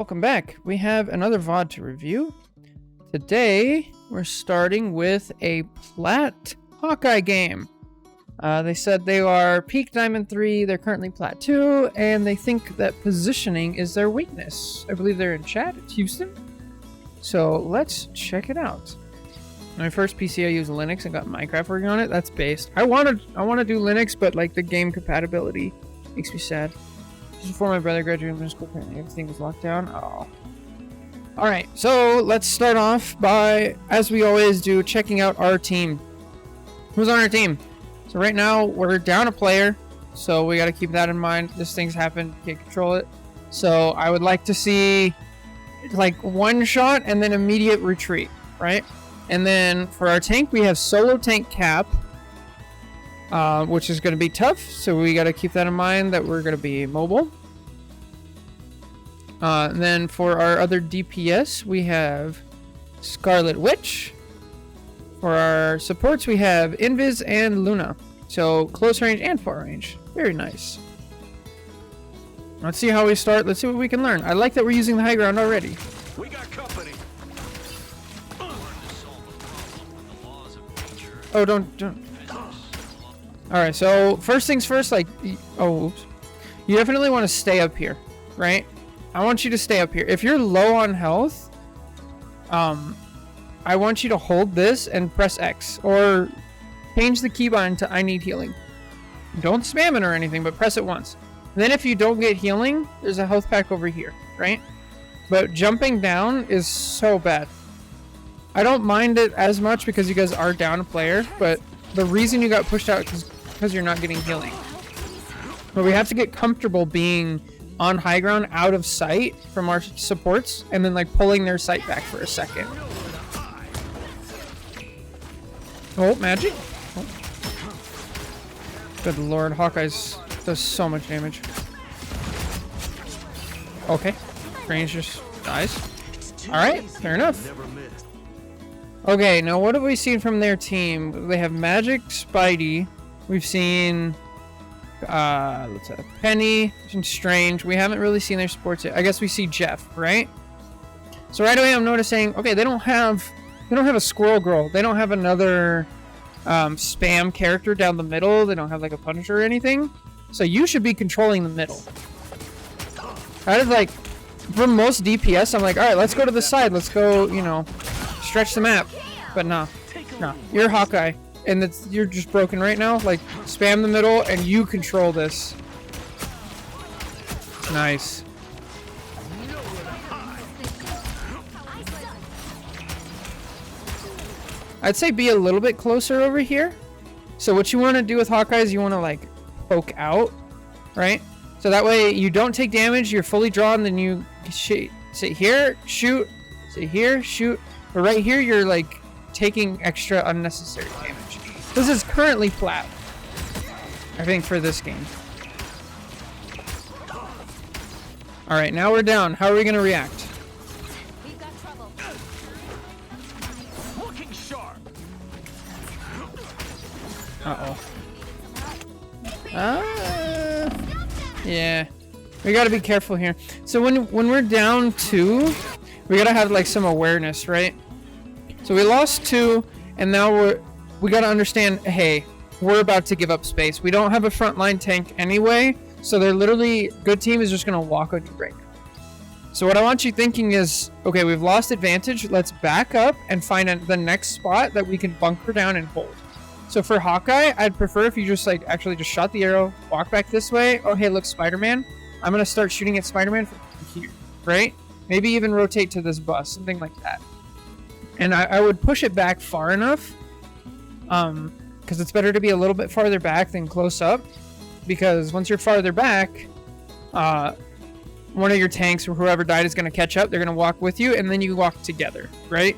Welcome back. We have another VOD to review. Today, we're starting with a Plat Hawkeye game. They said they are peak Diamond 3, they're currently Plat 2, and they think that positioning is their weakness. I believe they're in chat. It's Houston. So let's check it out. My first PC I used Linux and got Minecraft working on it. That's based. I want to do Linux, but like the game compatibility makes me sad. Just before my brother graduated middle school, apparently everything was locked down. Oh. Alright, so let's start off by, as we always do, checking out our team. Who's on our team? So right now, we're down a player, so we got to keep that in mind. This thing's happened, can't control it. So I would like to see like one shot and then immediate retreat, right? And then for our tank, we have solo tank cap, which is going to be tough. So we got to keep that in mind that we're going to be mobile. And then for our other DPS, we have Scarlet Witch. For our supports, we have Invis and Luna. So close range and far range. Very nice. Let's see how we start. Let's see what we can learn. I like that we're using the high ground already. We got company. Oh, don't. Alright, so first things first, like, oh, oops. You definitely want to stay up here, right? I want you to stay up here. If you're low on health, I want you to hold this and press X, or change the keybind to I need healing. Don't spam it or anything, but press it once. Then if you don't get healing, there's a health pack over here, right? But jumping down is so bad. I don't mind it as much because you guys are down a player, but the reason you got pushed out is because you're not getting healing. But we have to get comfortable being on high ground out of sight from our supports and then like pulling their sight back for a second. Oh, magic. Oh. Good lord, Hawkeye's does so much damage. Okay. Range just dies. Alright, fair enough. Okay, now what have we seen from their team? They have Magic, Spidey. We've seen let's say Penny and Strange. We haven't really seen their sports yet. I guess we see Jeff, right? So right away I'm noticing, okay, they don't have a Squirrel Girl. They don't have another spam character down the middle. They don't have like a Punisher or anything. So you should be controlling the middle. That is like, for most DPS, I'm like, alright, let's go to the side. Let's go, you know, stretch the map. But no, you're Hawkeye. And you're just broken right now. Like, spam the middle and you control this. Nice. I'd say be a little bit closer over here. So what you want to do with Hawkeye is you want to like poke out, right? So that way you don't take damage, you're fully drawn, then you sit here, shoot, sit here, shoot. But right here you're like taking extra unnecessary damage. This is currently Plat, I think, for this game. Alright, now we're down. How are we going to react? We've got trouble. Looking sharp. Yeah. We got to be careful here. So when we're down 2, we got to have like some awareness, right? So we lost 2, and now we got to understand, hey, we're about to give up space. We don't have a frontline tank anyway, so they're literally, good team is just going to walk on you right now. So what I want you thinking is, okay, we've lost advantage. Let's back up and find the next spot that we can bunker down and hold. So for Hawkeye, I'd prefer if you just like actually just shot the arrow, walk back this way. Oh, hey, look, Spider-Man. I'm going to start shooting at Spider-Man from here, right? Maybe even rotate to this bus, something like that. And I would push it back far enough, because it's better to be a little bit farther back than close up, because once you're farther back, one of your tanks or whoever died is going to catch up. They're going to walk with you, and then you walk together, right?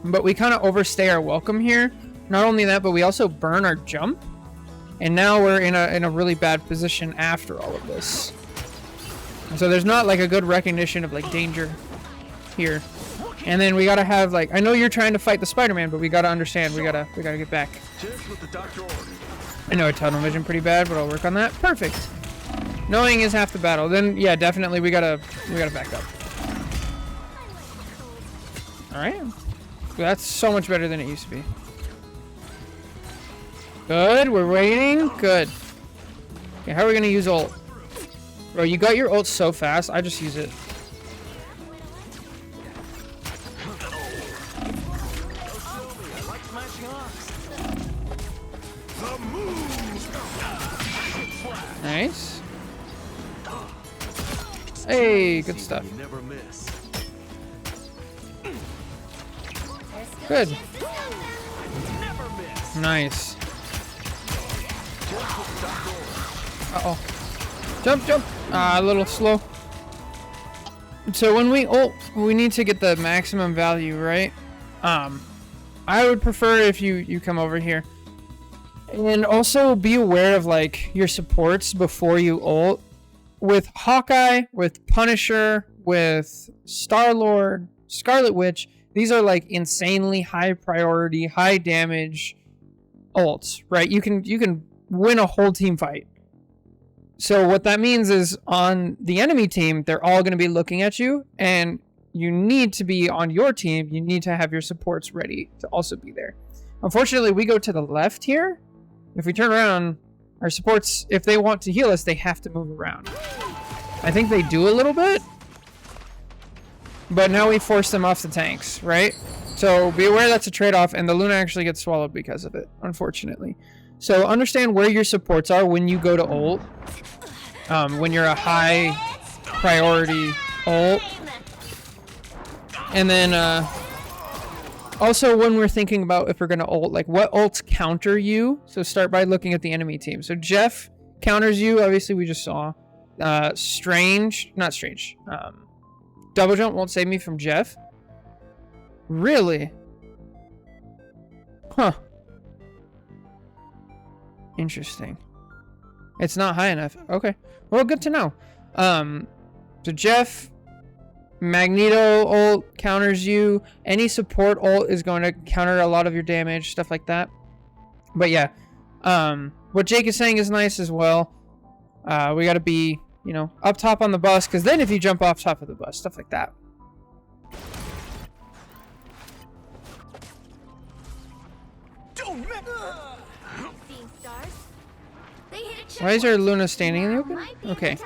But we kind of overstay our welcome here. Not only that, but we also burn our jump, and now we're in a really bad position after all of this. And so there's not like a good recognition of like danger here. And then we gotta have like, I know you're trying to fight the Spider-Man, but we gotta understand, we gotta get back. I know I tunnel vision pretty bad, but I'll work on that. Perfect. Knowing is half the battle. Then yeah, definitely we gotta back up. All right, that's so much better than it used to be. Good, we're waiting. Good. Okay, how are we gonna use ult? Bro, you got your ult so fast. I just use it. Nice. Hey, good stuff. Good. Nice. Uh-oh. Jump, jump. A little slow. So when we ult, we need to get the maximum value, right? I would prefer if you come over here. And also be aware of like your supports before you ult. With Hawkeye, with Punisher, with Star-Lord, Scarlet Witch, these are like insanely high priority, high damage ults, right? You can win a whole team fight. So what that means is on the enemy team, they're all going to be looking at you, and you need to be on your team. You need to have your supports ready to also be there. Unfortunately, we go to the left here. If we turn around, our supports, if they want to heal us, they have to move around. I think they do a little bit, but now we force them off the tanks, right? So be aware that's a trade-off, and the Luna actually gets swallowed because of it, unfortunately. So understand where your supports are when you go to ult. When you're a high priority ult. And then also when we're thinking about if we're going to ult, like what ults counter you. So start by looking at the enemy team. So Jeff counters you, obviously we just saw. Double jump won't save me from Jeff. Really? Huh. Interesting. It's not high enough. Okay. Well, good to know. So Jeff, Magneto ult counters you. Any support ult is going to counter a lot of your damage, stuff like that. But yeah, what Jake is saying is nice as well. We got to be, you know, up top on the bus, because then if you jump off top of the bus, stuff like that. Why is our Luna standing in the open? Okay.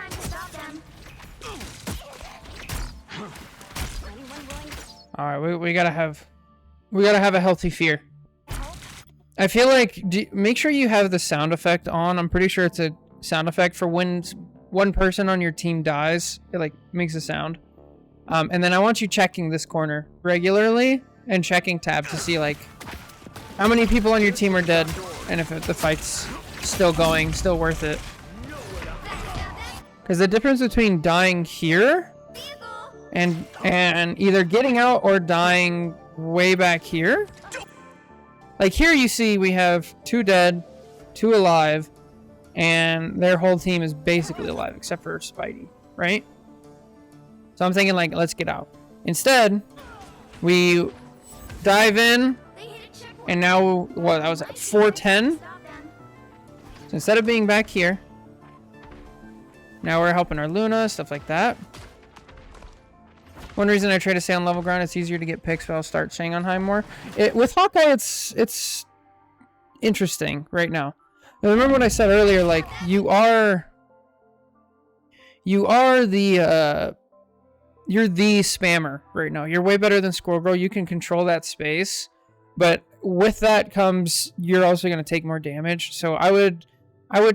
All right, we gotta have a healthy fear. I feel like make sure you have the sound effect on. I'm pretty sure it's a sound effect for when one person on your team dies. It like makes a sound. And then I want you checking this corner regularly and checking tab to see like how many people on your team are dead and if the fight's still going, still worth it. Because the difference between dying here and either getting out or dying way back here. Like here you see we have 2 dead, 2 alive, and their whole team is basically alive except for Spidey, right? So I'm thinking like, let's get out. Instead, we dive in, and now, what, that was at 410? So instead of being back here, now we're helping our Luna, stuff like that. One reason I try to stay on level ground, it's easier to get picks, but I'll start staying on high more. With Hawkeye, it's interesting right now. Now, remember what I said earlier, like, you are the, you're the spammer right now. You're way better than Squirrel. You can control that space, but with that comes, you're also going to take more damage. So I would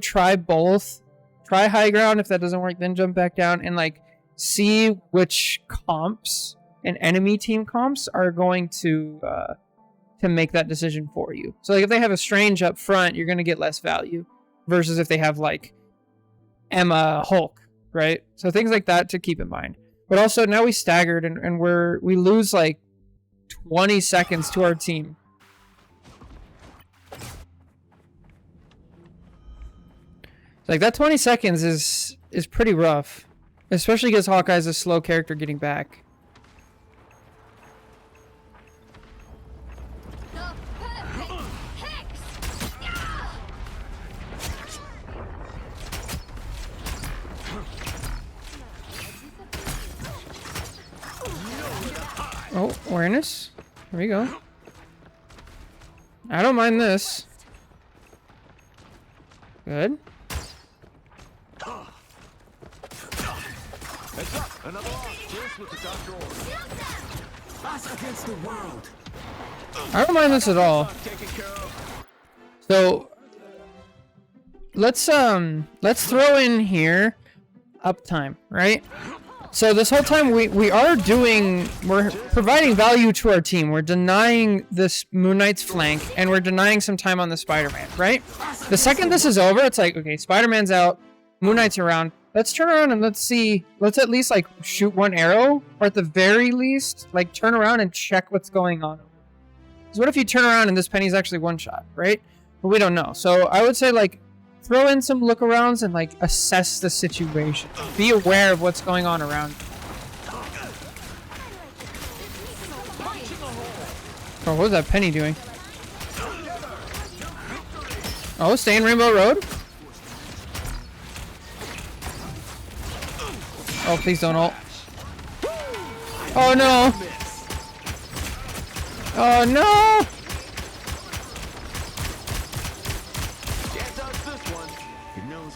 try both. Try high ground. If that doesn't work, then jump back down and like see which comps and enemy team comps are going to make that decision for you. So like if they have a Strange up front, you're going to get less value versus if they have like Emma Hulk, right? So things like that to keep in mind. But also now we staggered and we lose like 20 seconds to our team. Like that 20 seconds is pretty rough, especially because Hawkeye's a slow character getting back. Oh, awareness. Here we go. I don't mind this. Good. Heads up. Another loss. Just with the doctor order. Us against the world. I don't mind this at all. So let's throw in here uptime, right? So this whole time we're providing value to our team. We're denying this Moon Knight's flank, and we're denying some time on the Spider-Man, right? The second this is over, it's like, okay, Spider-Man's out, Moon Knight's around. Let's turn around and let's at least like shoot one arrow, or at the very least, like turn around and check what's going on. Because what if you turn around and this Penny's actually one shot, right? But we don't know. So I would say like throw in some look-arounds and like assess the situation. Be aware of what's going on around you. Oh, what was that Penny doing? Oh, stay in Rainbow Road? Oh, please don't ult. Oh no! Oh no!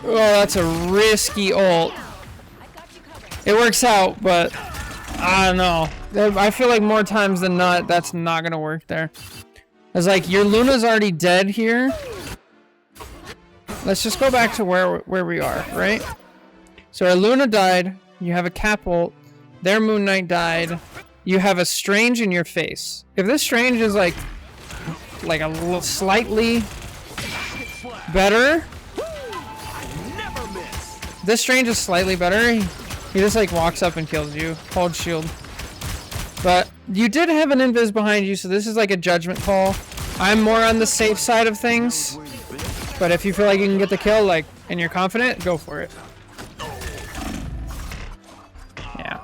Oh, that's a risky ult. It works out, but I don't know. I feel like more times than not, that's not gonna work there. It's like your Luna's already dead here. Let's just go back to where we are, right? So our Luna died. You have a Cap ult. Their Moon Knight died. You have a Strange in your face. If this Strange is like a little slightly better. This Strange is slightly better. He just like walks up and kills you. Hold shield. But you did have an invis behind you, so this is like a judgment call. I'm more on the safe side of things. But if you feel like you can get the kill, like, and you're confident, go for it. Yeah.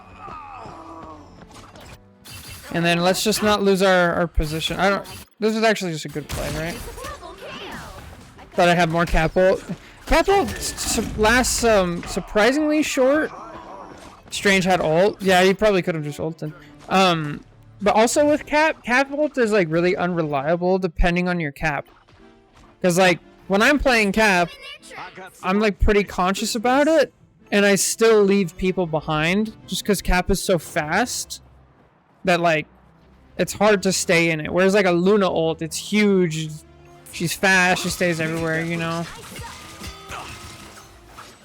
And then let's just not lose our position. This is actually just a good play, right? Thought I'd have more Cap ult. Cap ult lasts surprisingly short. Strange had ult. Yeah, he probably could have just ulted. But also with Cap ult is like really unreliable depending on your Cap. Because like when I'm playing Cap, I'm like pretty conscious about it, and I still leave people behind just because Cap is so fast that like it's hard to stay in it. Whereas like a Luna ult, it's huge. She's fast. She stays everywhere, you know.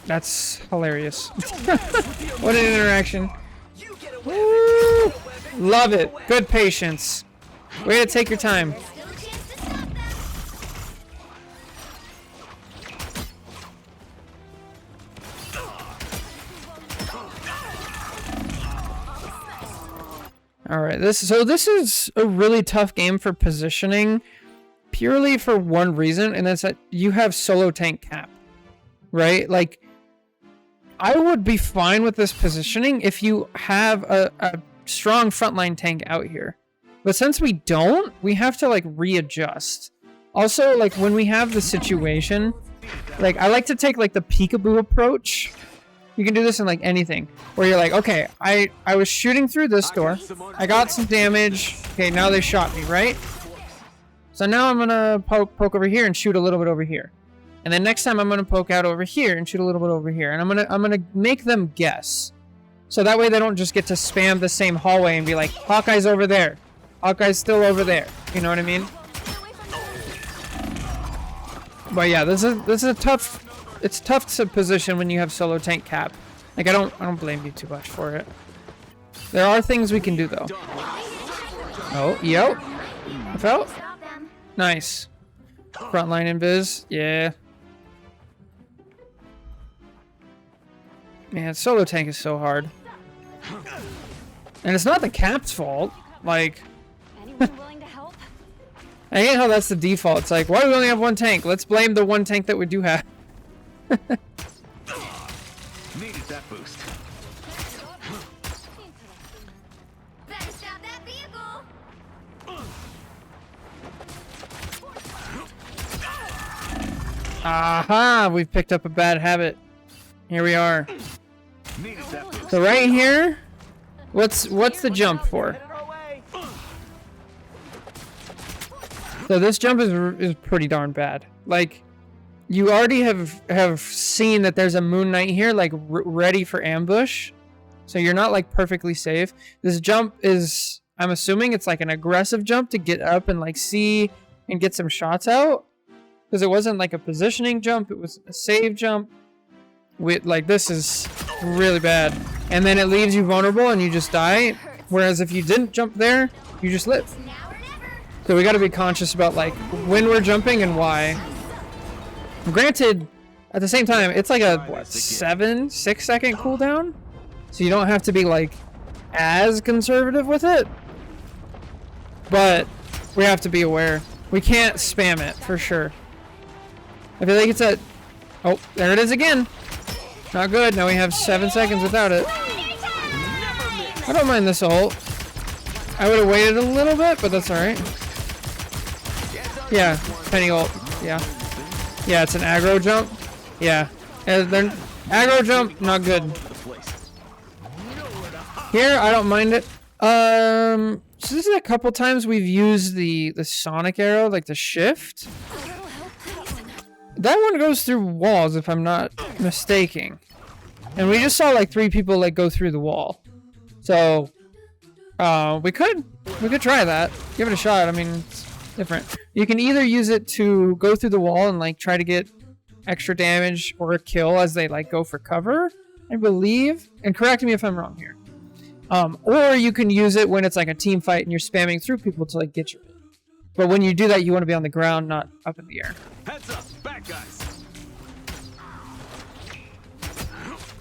That's hilarious. What an interaction. Woo! Love it. Good patience. Way to take your time. Alright, this is a really tough game for positioning purely for one reason, and that's that you have solo tank Cap. Right? Like, I would be fine with this positioning if you have a strong frontline tank out here. But since we don't, we have to like readjust. Also, like when we have the situation, like I like to take like the peekaboo approach. You can do this in like anything. Where you're like, okay, I was shooting through this door. I got some damage. Okay, now they shot me, right? So now I'm gonna poke over here and shoot a little bit over here. And then next time I'm gonna poke out over here and shoot a little bit over here. And I'm gonna make them guess. So that way they don't just get to spam the same hallway and be like, Hawkeye's over there. Hawkeye's still over there. You know what I mean? But yeah, this is a tough. It's tough to position when you have solo tank Cap. Like I don't blame you too much for it. There are things we can do though. Oh, yep. I felt. Nice. Frontline invis. Yeah. Man, solo tank is so hard. And it's not the Cap's fault. Like, Anyone willing to help? I hate how that's the default. It's like, why do we only have one tank? Let's blame the one tank that we do have. Needed that boost. Better stop that vehicle. Aha! We've picked up a bad habit. Here we are. Needed that boost. So right here, what's the jump for? So this jump is pretty darn bad. Like, you already have seen that there's a Moon Knight here, like ready for ambush. So you're not like perfectly safe. This jump is, I'm assuming it's like an aggressive jump to get up and like see and get some shots out. Because it wasn't like a positioning jump, it was a save jump. Like, this is really bad. And then it leaves you vulnerable and you just die. Whereas if you didn't jump there, you just live. So we got to be conscious about like when we're jumping and why. Granted, at the same time, it's like a what, 6 second cooldown. So you don't have to be like as conservative with it. But we have to be aware. We can't spam it for sure. I feel like it's at, oh, there it is again. Not good. Now we have 7 seconds without it. I don't mind this ult. I would have waited a little bit, but that's alright. Yeah, penny ult. Yeah. Yeah, it's an aggro jump. Yeah. Aggro jump, not good. Here, I don't mind it. So this is a couple times we've used the sonic arrow, like the shift. That one goes through walls, if I'm not mistaken. And we just saw like 3 people like go through the wall. So, we could try that. Give it a shot. I mean, it's different. You can either use it to go through the wall and like try to get extra damage or a kill as they like go for cover, I believe. And correct me if I'm wrong here. Or you can use it when it's like a team fight and you're spamming through people to like get your. But when you do that, you want to be on the ground, not up in the air. Heads up, back guys.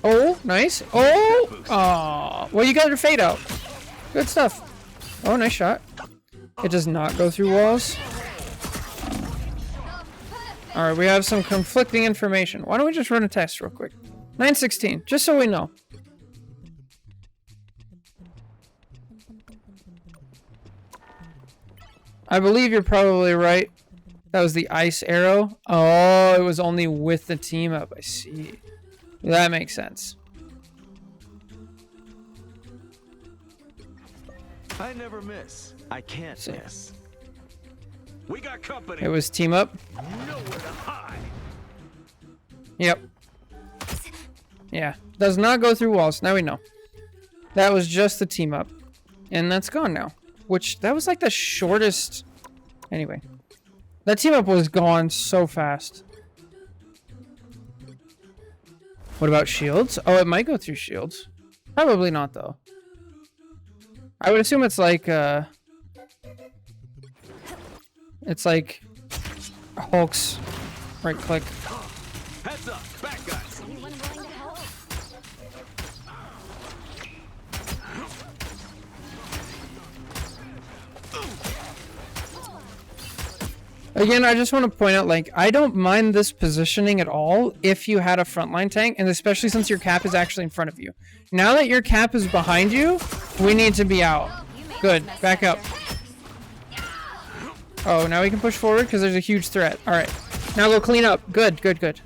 Oh, nice. Oh, aw. Well, you got your fade out. Good stuff. Oh, nice shot. It does not go through walls. All right, we have some conflicting information. Why don't we just run a test real quick? 916, just so we know. I believe you're probably right. That was the ice arrow. Oh, it was only with the team up. I see. That makes sense. I never miss. I can't miss. We got company. It was team up. Nowhere to hide. Yep. Yeah. Does not go through walls. Now we know. That was just the team up. And that's gone now. Which, that was like the shortest... Anyway. That team up was gone so fast. What about shields? Oh, it might go through shields. Probably not, though. I would assume it's like, it's like Hulk's right click. Heads up, back guys. Anyone willing to help? Again, I just want to point out, like, I don't mind this positioning at all if you had a frontline tank, and especially since your cap is actually in front of you. Now that your cap is behind you, we need to be out. Good, back up. Oh, now we can push forward because there's a huge threat. All right, now go clean up. Good, good, good.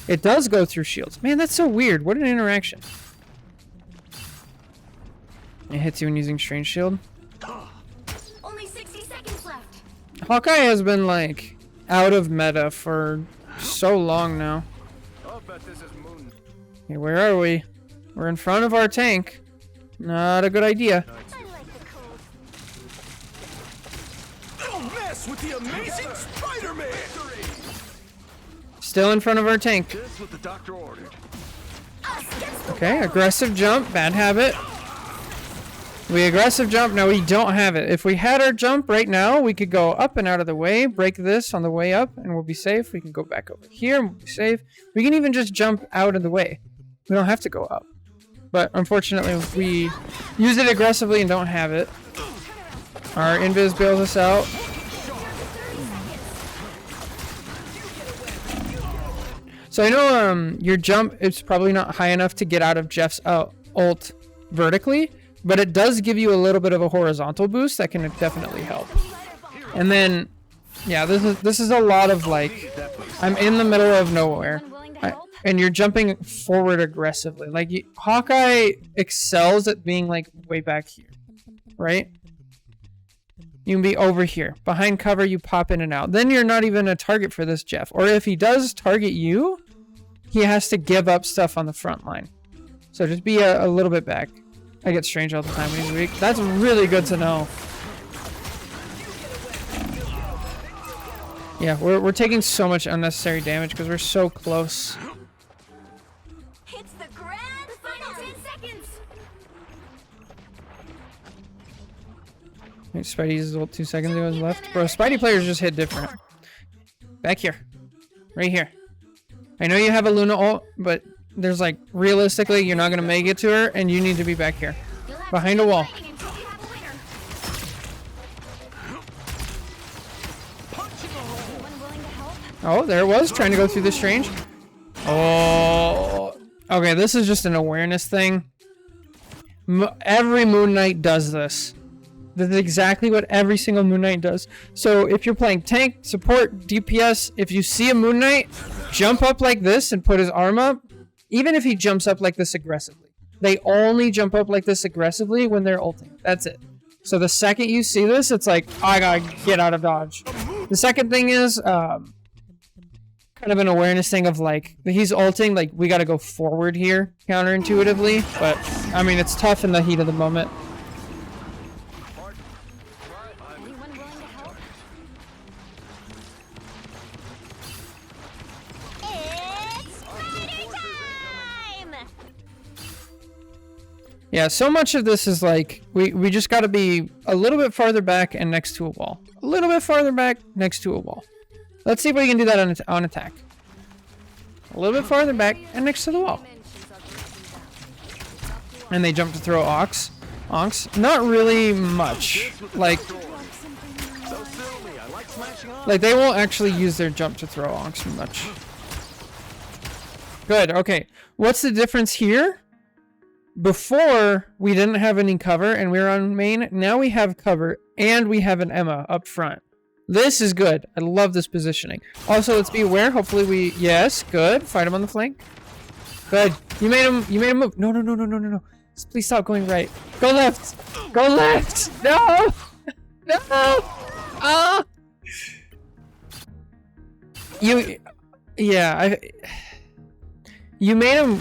It does go through shields. Man, that's so weird. What an interaction. It hits you when using strange shield. Only 60 seconds left. Hawkeye has been, like, out of meta for so long now. I'll bet this is Moon. Okay, where are we? We're in front of our tank. Not a good idea. I like the cold. Don't mess with the amazing Spider-Man. Still in front of our tank. Just what the doctor ordered. Okay, aggressive jump. Bad habit. We aggressive jump. Now we don't have it. If we had our jump right now, we could go up and out of the way, break this on the way up, and we'll be safe. We can go back over here and we'll be safe. We can even just jump out of the way. We don't have to go up. But unfortunately, we use it aggressively and don't have it. Our invis bails us out. So I know your jump is probably not high enough to get out of Jeff's ult vertically, but it does give you a little bit of a horizontal boost that can definitely help. And then, yeah, this is a lot of like, I'm in the middle of nowhere, and you're jumping forward aggressively. Like Hawkeye excels at being like way back here, right? You can be over here. Behind cover, you pop in and out. Then you're not even a target for this Jeff. Or if he does target you, he has to give up stuff on the front line. So just be a little bit back. I get strange all the time when he's weak. That's really good to know. Yeah, we're taking so much unnecessary damage because we're so close. It's the grand final 10 seconds. Wait, Spidey uses ult 2 seconds ago left. Bro, Spidey players just hit different. Back here. Right here. I know you have a Luna ult, but there's like, realistically, you're not going to make it to her, and you need to be back here. Behind a wall. Oh, there it was, trying to go through this range. Oh. Okay, this is just an awareness thing. Every Moon Knight does this. This is exactly what every single Moon Knight does. So if you're playing tank, support, DPS, if you see a Moon Knight, jump up like this and put his arm up. Even if he jumps up like this aggressively. They only jump up like this aggressively when they're ulting. That's it. So the second you see this, it's like, I gotta get out of dodge. The second thing is, kind of an awareness thing of like, he's ulting, like, we gotta go forward here, counterintuitively. But, I mean, it's tough in the heat of the moment. Anyone willing to help? It's spider time! Yeah, so much of this is like, we just gotta be a little bit farther back and next to a wall. A little bit farther back, next to a wall. Let's see if we can do that on attack. A little bit farther back and next to the wall. And they jump to throw Ox. Onks. Not really much. Like they won't actually use their jump to throw Onks much. Good, okay. What's the difference here? Before, we didn't have any cover and we were on main. Now we have cover and we have an Emma up front. This is good. I love this positioning. Also, let's be aware. Hopefully we... Yes, good. Fight him on the flank. Good. You made him move. No. Please stop going right. Go left. Go left. No. No. Ah. Yeah, You made him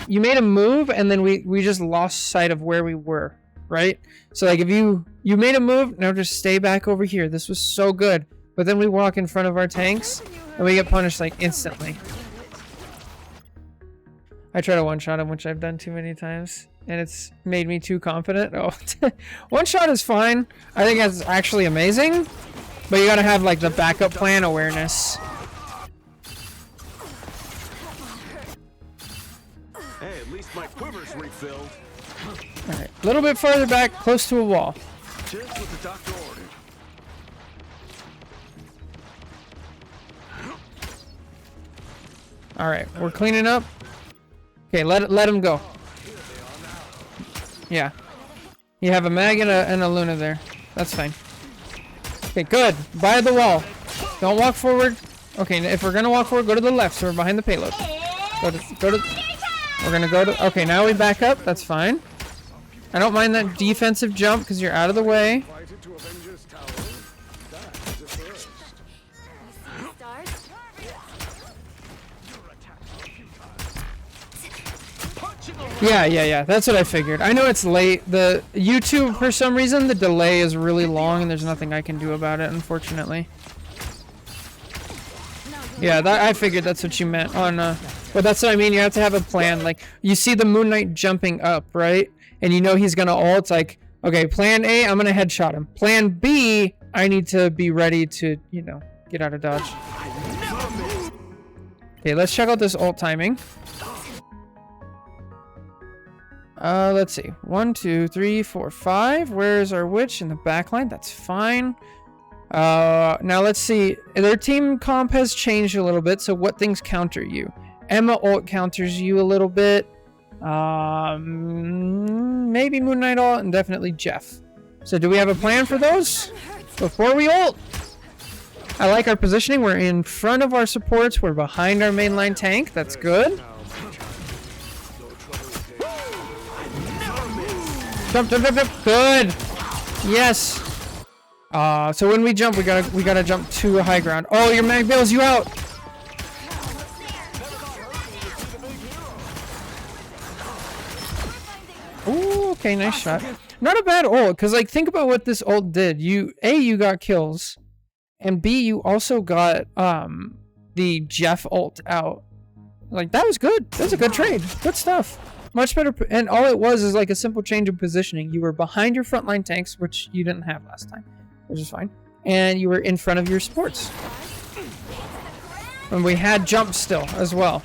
move, and then we just lost sight of where we were, right? So like if you made a move, now just stay back over here. This was so good. But then we walk in front of our tanks, and we get punished like instantly. I try to one-shot him, which I've done too many times, and it's made me too confident. Oh, one-shot is fine. I think that's actually amazing, but you gotta have like the backup plan awareness. Hey, at least my quiver's refilled. All right, a little bit farther back, close to a wall. Just what the doctor ordered. All right, we're cleaning up. Okay, let him go. Yeah, you have a mag and a Luna there. That's fine. Okay, good. By the wall. Don't walk forward. Okay, if we're gonna walk forward, go to the left. So we're behind the payload. Go to. We're gonna go to. Okay, now we back up. That's fine. I don't mind that defensive jump because you're out of the way. Yeah. That's what I figured. I know it's late. The YouTube, for some reason, the delay is really long and there's nothing I can do about it, unfortunately. Yeah, I figured that's what you meant on, but that's what I mean. You have to have a plan. Like, you see the Moon Knight jumping up, right? And you know he's gonna ult. Like, okay, plan A, I'm gonna headshot him. Plan B, I need to be ready to, you know, get out of dodge. Okay, let's check out this ult timing. Let's see. 1, 2, 3, 4, 5. Where's our witch in the backline? That's fine. Now let's see. Their team comp has changed a little bit, so what things counter you? Emma ult counters you a little bit. Maybe Moon Knight ult, and definitely Jeff. So do we have a plan for those before we ult? I like our positioning. We're in front of our supports. We're behind our mainline tank. That's good. Jump. Good. Yes. So when we jump, we gotta jump to a high ground. Oh, your mag bails you out. Ooh, okay, nice shot. Not a bad ult, because like think about what this ult did. You got kills, and B, you also got the Jeff ult out. Like that was good. That was a good trade. Good stuff. Much better, and all it was is like a simple change of positioning. You were behind your frontline tanks, which you didn't have last time, which is fine, and you were in front of your supports. And we had jump still as well.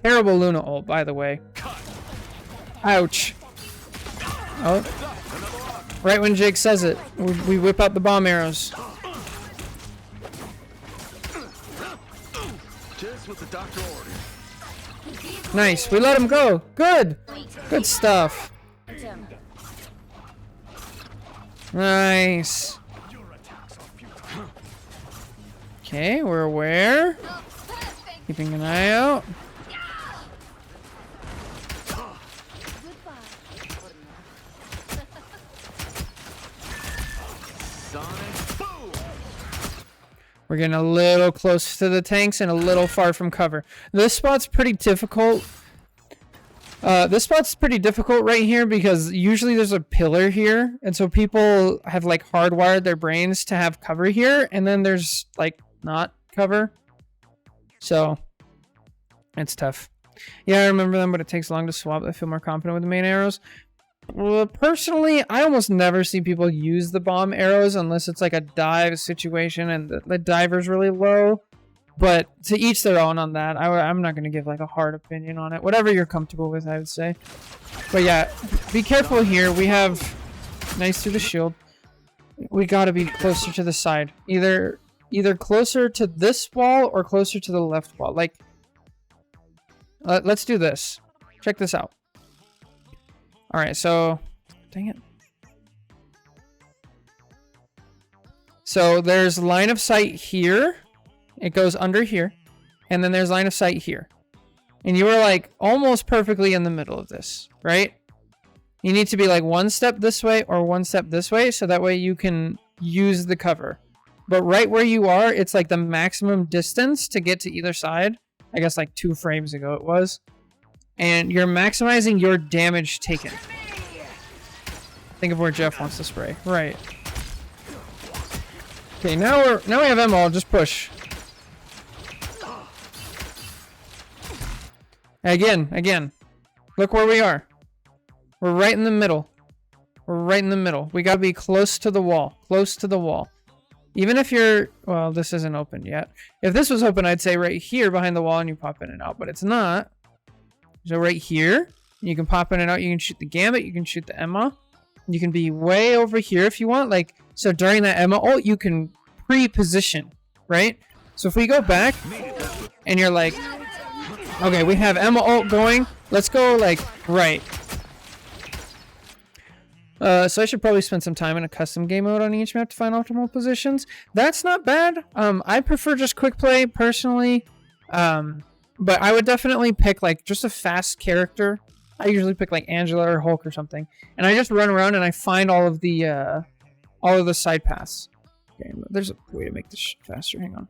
Terrible Luna ult, by the way. Ouch. Oh. Right when Jake says it, we whip out the bomb arrows. Just what the doctor ordered. Nice. We let him go. Good. Good stuff. Nice. Okay, we're aware. Keeping an eye out. We're getting a little close to the tanks and a little far from cover. This spot's pretty difficult. This spot's pretty difficult right here because usually there's a pillar here. And so people have like hardwired their brains to have cover here. And then there's like not cover. So it's tough. Yeah, I remember them, but it takes long to swap. I feel more confident with the main arrows. Well, personally, I almost never see people use the bomb arrows unless it's like a dive situation and the diver's really low. But to each their own on that. I'm not going to give like a hard opinion on it. Whatever you're comfortable with, I would say. But yeah, be careful here. We have nice through the shield. We got to be closer to the side. Either closer to this wall or closer to the left wall. Like, let's do this. Check this out. All right, so, dang it. So there's line of sight here. It goes under here. And then there's line of sight here. And you were like almost perfectly in the middle of this, right? You need to be like one step this way or one step this way. So that way you can use the cover. But right where you are, it's like the maximum distance to get to either side. I guess like 2 frames ago it was. And you're maximizing your damage taken. Think of where Jeff wants to spray. Right. Okay, now we have ammo. Just push. Again. Look where we are. We're right in the middle. We're right in the middle. We gotta be close to the wall. Close to the wall. Even if you're... Well, this isn't open yet. If this was open, I'd say right here behind the wall and you pop in and out. But it's not. So right here, you can pop in and out. You can shoot the Gambit. You can shoot the Emma. You can be way over here if you want. Like, so during that Emma ult, you can pre-position, right? So if we go back and you're like, okay, we have Emma ult going. Let's go like right. So I should probably spend some time in a custom game mode on each map to find optimal positions. That's not bad. I prefer just quick play personally. But I would definitely pick like just a fast character. I usually pick like Angela or Hulk or something, and I just run around and I find all of the side paths. Okay, there's a way to make this faster. Hang on.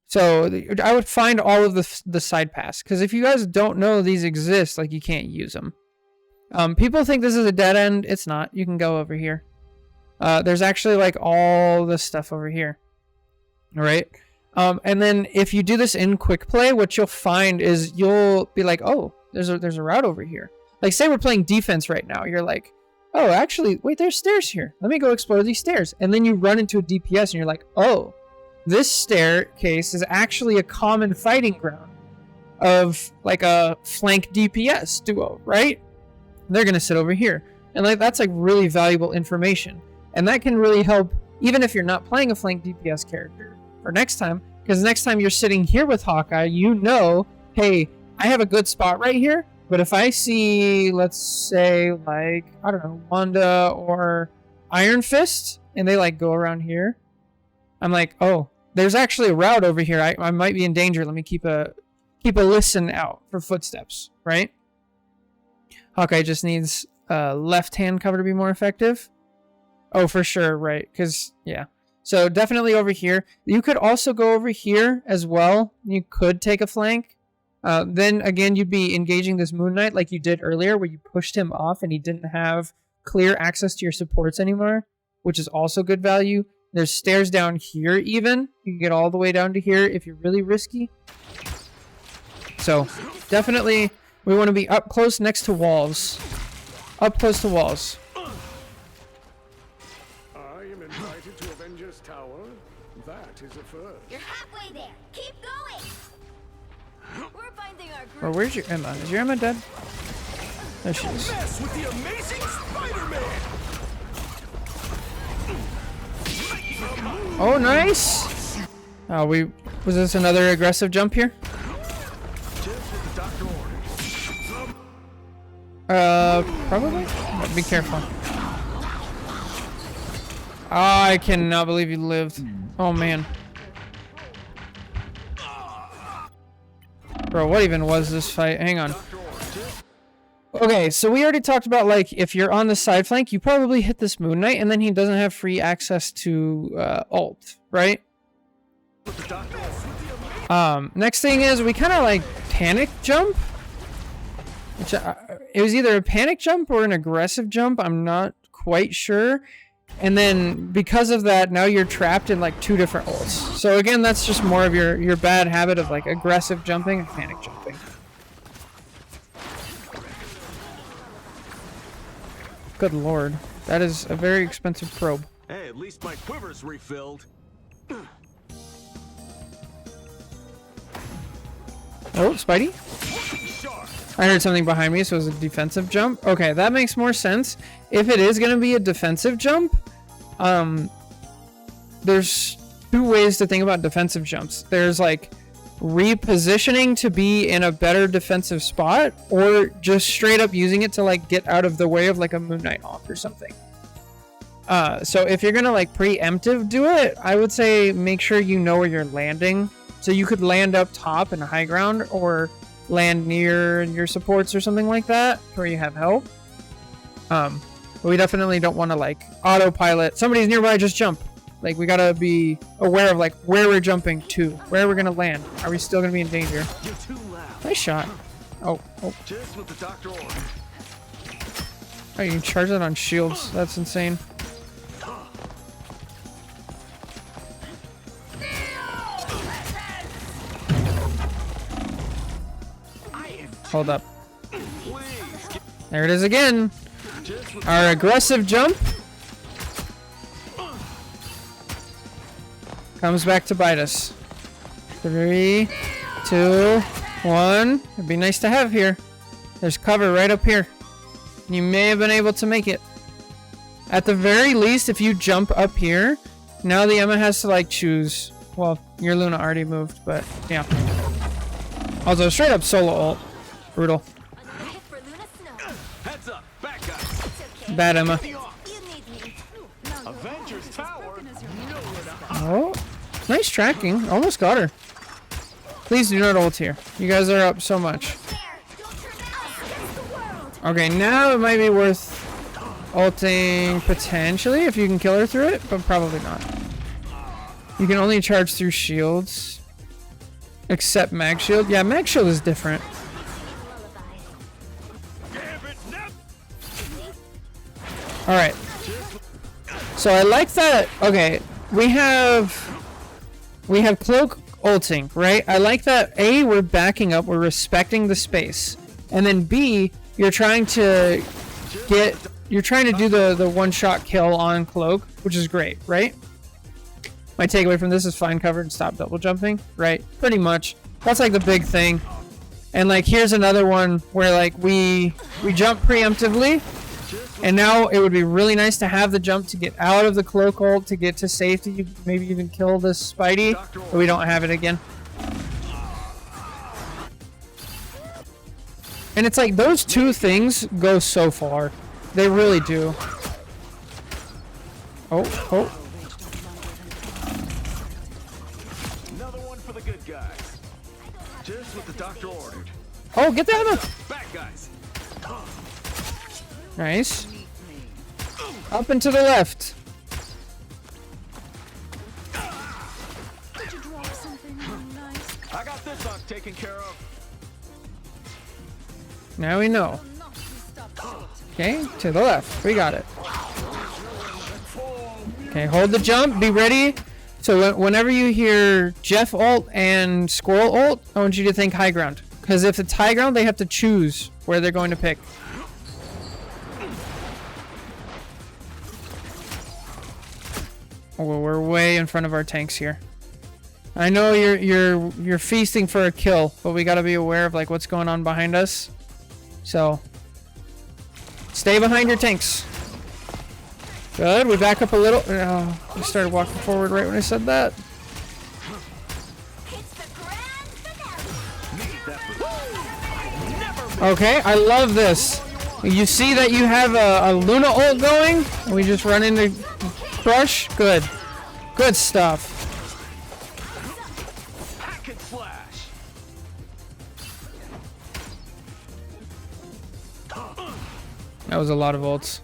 So I would find all of the side paths, because if you guys don't know these exist, like you can't use them. People think this is a dead end. It's not. You can go over here. There's actually like all this stuff over here. All right. And then if you do this in quick play, what you'll find is you'll be like, oh, there's a route over here. Like say we're playing defense right now. You're like, oh, actually, wait, there's stairs here. Let me go explore these stairs. And then you run into a DPS and you're like, oh, this staircase is actually a common fighting ground of like a flank DPS duo, right? They're going to sit over here. And like that's like really valuable information. And that can really help even if you're not playing a flank DPS character. For next time, because next time you're sitting here with Hawkeye, you know, hey, I have a good spot right here, but if I see, let's say, like, I don't know, Wanda or Iron Fist, and they, like, go around here, I'm like, oh, there's actually a route over here. I might be in danger. Let me keep a listen out for footsteps, right? Hawkeye just needs left hand cover to be more effective. Oh, for sure, right? Because yeah. So definitely over here. You could also go over here as well. You could take a flank. Then again, you'd be engaging this Moon Knight like you did earlier, where you pushed him off and he didn't have clear access to your supports anymore, which is also good value. There's stairs down here even. You can get all the way down to here if you're really risky. So definitely we want to be up close next to walls. Up close to walls. I am invited to Avengers Tower. That is a first. You're halfway there. Keep going. We're finding our group. Or where's your Emma? Is your Emma dead? There she is. Mess with the amazing Spider-Man. Oh, nice! Oh, was this another aggressive jump here? Just as the doctor ordered. Probably? But be careful. Oh, I cannot believe you lived. Oh, man. Bro, what even was this fight? Hang on. Okay, so we already talked about, like, if you're on the side flank, you probably hit this Moon Knight, and then he doesn't have free access to ult, right? Next thing is we kind of, like, panic jump. Which, it was either a panic jump or an aggressive jump. I'm not quite sure. And then because of that, now you're trapped in like 2 different ults. So again, that's just more of your bad habit of like aggressive jumping and panic jumping. Good lord. That is a very expensive probe. Hey, at least my quiver's refilled. Oh, Spidey? I heard something behind me, so it was a defensive jump. Okay, that makes more sense. If it is going to be a defensive jump, there's 2 ways to think about defensive jumps. There's like repositioning to be in a better defensive spot, or just straight up using it to like get out of the way of like a Moon Knight off or something. So if you're going to like preemptive do it, I would say make sure you know where you're landing. So you could land up top in a high ground, or land near your supports or something like that where you have help. But we definitely don't want to like autopilot. Somebody's nearby, just jump. Like we gotta be aware of like where we're jumping to, where we're gonna land. Are we still gonna be in danger? You're too loud. Nice shot. Oh. Just what the doctor ordered. Oh, you can charge that on shields. That's insane. Hold up. There it is again. Our aggressive jump comes back to bite us. 3, 2, 1. It'd be nice to have here. There's cover right up here. You may have been able to make it. At the very least, if you jump up here, now the Emma has to like choose. Well, your Luna already moved, but yeah. Also, straight up solo ult. Brutal. Another hit for Luna Snow. Heads up, back guys. It's okay. Bad Emma. You need me. Avengers Tower. Oh, nice tracking. Almost got her. Please do not ult here. You guys are up so much. There. Don't turn us against the world. Okay, now it might be worth ulting potentially if you can kill her through it, but probably not. You can only charge through shields. Except mag shield. Yeah, mag shield is different. Alright. So I like that. Okay, we have cloak ulting, right? I like that A, we're backing up, we're respecting the space. And then B, you're trying to do the one-shot kill on cloak, which is great, right? My takeaway from this is find cover and stop double jumping, right? Pretty much. That's like the big thing. And like here's another one where like we jump preemptively, and now it would be really nice to have the jump to get out of the cloak ult to get to safety, maybe even kill this Spidey, but we don't have it again. And it's like those 2 things go so far. They really do. Oh. Another one for the good guys. Just what the doctor ordered. Oh, get the Emma! Back guys. Nice. Up and to the left. Did you drop something nice? I got this one taken care of. Now we know. Will not be stopped short. Okay, to the left. We got it. Okay, hold the jump. Be ready. So whenever you hear Jeff ult and Squirrel ult, I want you to think high ground. Because if it's high ground, they have to choose where they're going to pick. Oh, well, we're way in front of our tanks here. I know you're feasting for a kill, but we gotta be aware of like what's going on behind us. So stay behind your tanks. Good. We back up a little. Oh, we started walking forward right when I said that. It's the grand finale. Okay, I love this. You see that you have a Luna ult going? And we just run into Crush? Good. Good stuff. Hack and slash. That was a lot of ults.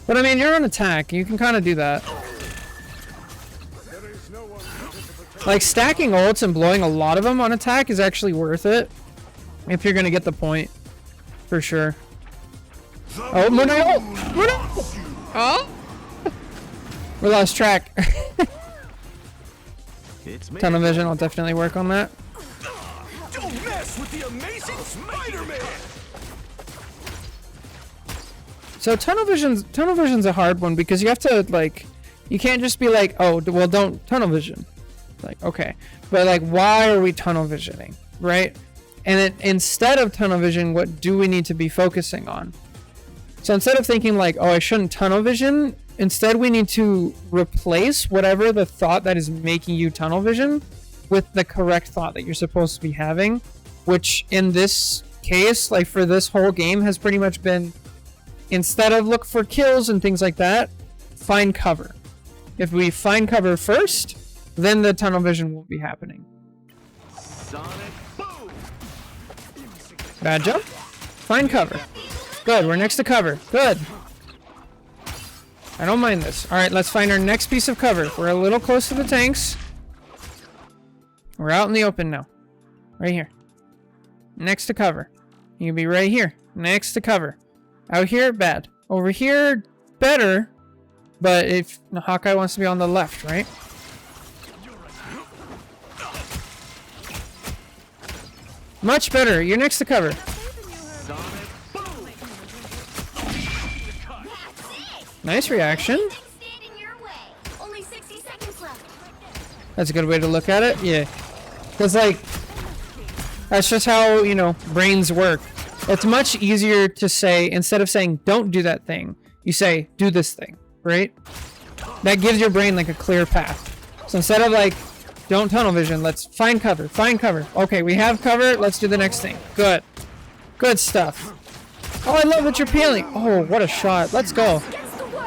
But I mean, you're on attack. You can kind of do that. Like, stacking ults and blowing a lot of them on attack is actually worth it. If you're going to get the point. For sure. Oh, Moon Knight ult! Moon Knight ult! Oh! We lost track. It's me. Tunnel vision, I'll definitely work on that. Don't mess with the amazing Spider-Man. So tunnel vision's a hard one because you have to like, you can't just be like, oh, well, don't tunnel vision. Like, okay, but like, why are we tunnel visioning, right? And then instead of tunnel vision, what do we need to be focusing on? So instead of thinking like, oh, I shouldn't tunnel vision, instead we need to replace whatever the thought that is making you tunnel vision with the correct thought that you're supposed to be having, which in this case, like for this whole game, has pretty much been, instead of look for kills and things like that, find cover. If we find cover first, then the tunnel vision won't be happening. Sonic boom. Bad jump. Find cover. Good, we're next to cover. Good. I don't mind this. Alright, let's find our next piece of cover. We're a little close to the tanks. We're out in the open now. Right here. Next to cover. You can be right here. Next to cover. Out here, bad. Over here, better. But if Hawkeye wants to be on the left, right? Much better. You're next to cover. Sonic boom. Nice reaction. Stand in your way. Only 60 seconds left. That's a good way to look at it. Yeah. Because, like, that's just how, you know, brains work. It's much easier to say, instead of saying, don't do that thing, you say, do this thing, right? That gives your brain, like, a clear path. So instead of, like, don't tunnel vision, let's find cover, find cover. Okay, we have cover, let's do the next thing. Good. Good stuff. Oh, I love that you're peeling. Oh, what a shot. Let's go.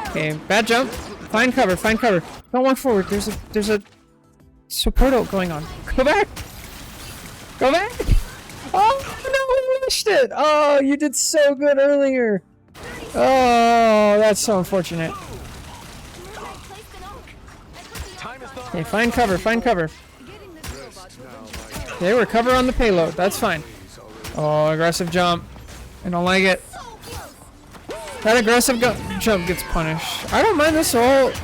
Okay, bad jump. Find cover, find cover. Don't walk forward. There's a support ult going on. Go back. Go back. Oh, no, we missed it. Oh, you did so good earlier. Oh, that's so unfortunate. Time is not. Okay, find cover, find cover. Okay, we're cover on the payload. That's fine. Oh, aggressive jump. I don't like it. That aggressive jump gets punished. I don't mind this ult.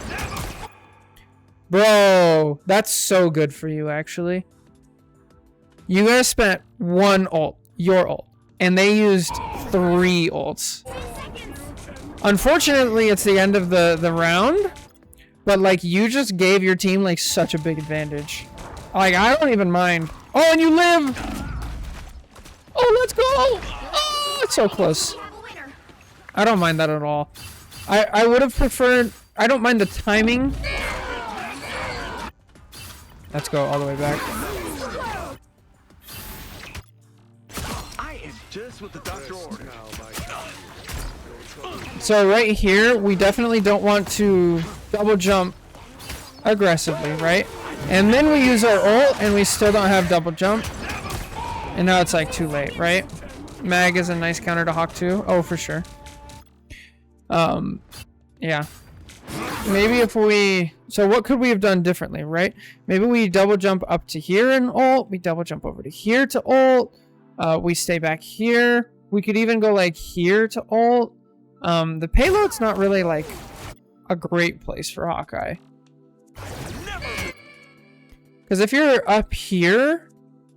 Bro, that's so good for you, actually. You guys spent one ult, your ult, and they used 3 ults. Unfortunately, it's the end of the round, but like you just gave your team like such a big advantage. Like I don't even mind. Oh, and you live! Oh, let's go! Oh, it's so close. I don't mind that at all. I would have preferred. I don't mind the timing. Let's go all the way back. I am just what the doctor ordered. So right here, we definitely don't want to double jump aggressively, right? And then we use our ult, and we still don't have double jump. And now it's like too late, right? Mag is a nice counter to Hawk too. Oh, for sure. Yeah. Maybe if we... So what could we have done differently, right? Maybe we double jump up to here and ult. We double jump over to here to ult. We stay back here. We could even go like here to ult. The payload's not really like a great place for Hawkeye. Because if you're up here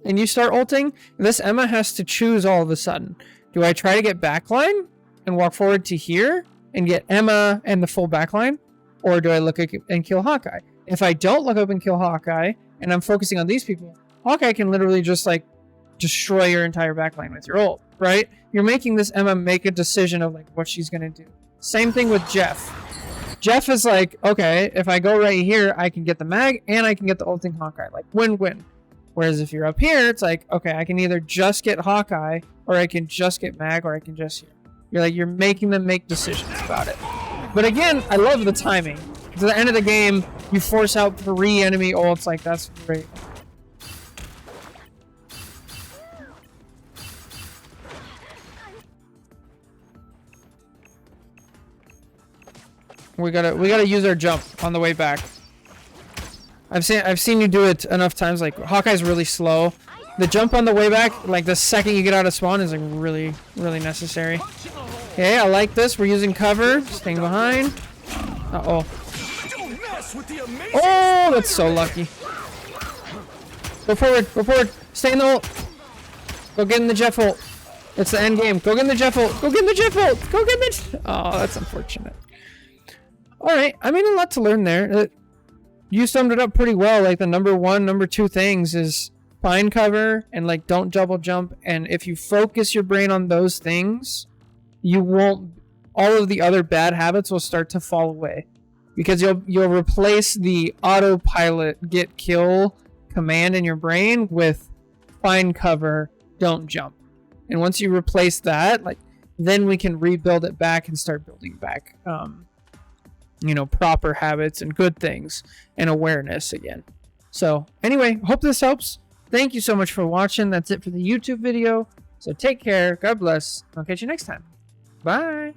and you start ulting, this Emma has to choose all of a sudden. Do I try to get backline and walk forward to here and get Emma and the full backline? Or do I look up and kill Hawkeye? If I don't look up and kill Hawkeye and I'm focusing on these people, Hawkeye can literally just like destroy your entire backline with your ult, right? You're making this Emma make a decision of like what she's gonna do. Same thing with Jeff. Jeff is like, okay, if I go right here, I can get the mag and I can get the ulting Hawkeye. Like win-win. Whereas if you're up here, it's like, okay, I can either just get Hawkeye or I can just get mag or I can just here. You're like, you're making them make decisions about it. But again, I love the timing. To the end of the game, you force out 3 enemy ults. Like, that's great. We gotta use our jump on the way back. I've seen you do it enough times. Like, Hawkeye's really slow. The jump on the way back, like the second you get out of spawn, is like really necessary. Okay, I like this. We're using cover, staying behind. Uh-oh. Oh, that's so lucky. Go forward, go forward. Stay in the ult. Go get in the Jeff ult. It's the end game. Go get in the Jeff ult. Go get in the Jeff ult. Go get in the... Oh, that's unfortunate. Alright, I mean, a lot to learn there. You summed it up pretty well. Like, the number 1, number 2 things is find cover and, like, don't double jump. And if you focus your brain on those things, you won't... All of the other bad habits will start to fall away. Because you'll replace the autopilot get kill command in your brain with find cover, don't jump. And once you replace that, like, then we can rebuild it back and start building back, you know, proper habits and good things and awareness again. So anyway, hope this helps. Thank you so much for watching. That's it for the YouTube video. So take care. God bless. I'll catch you next time. Bye.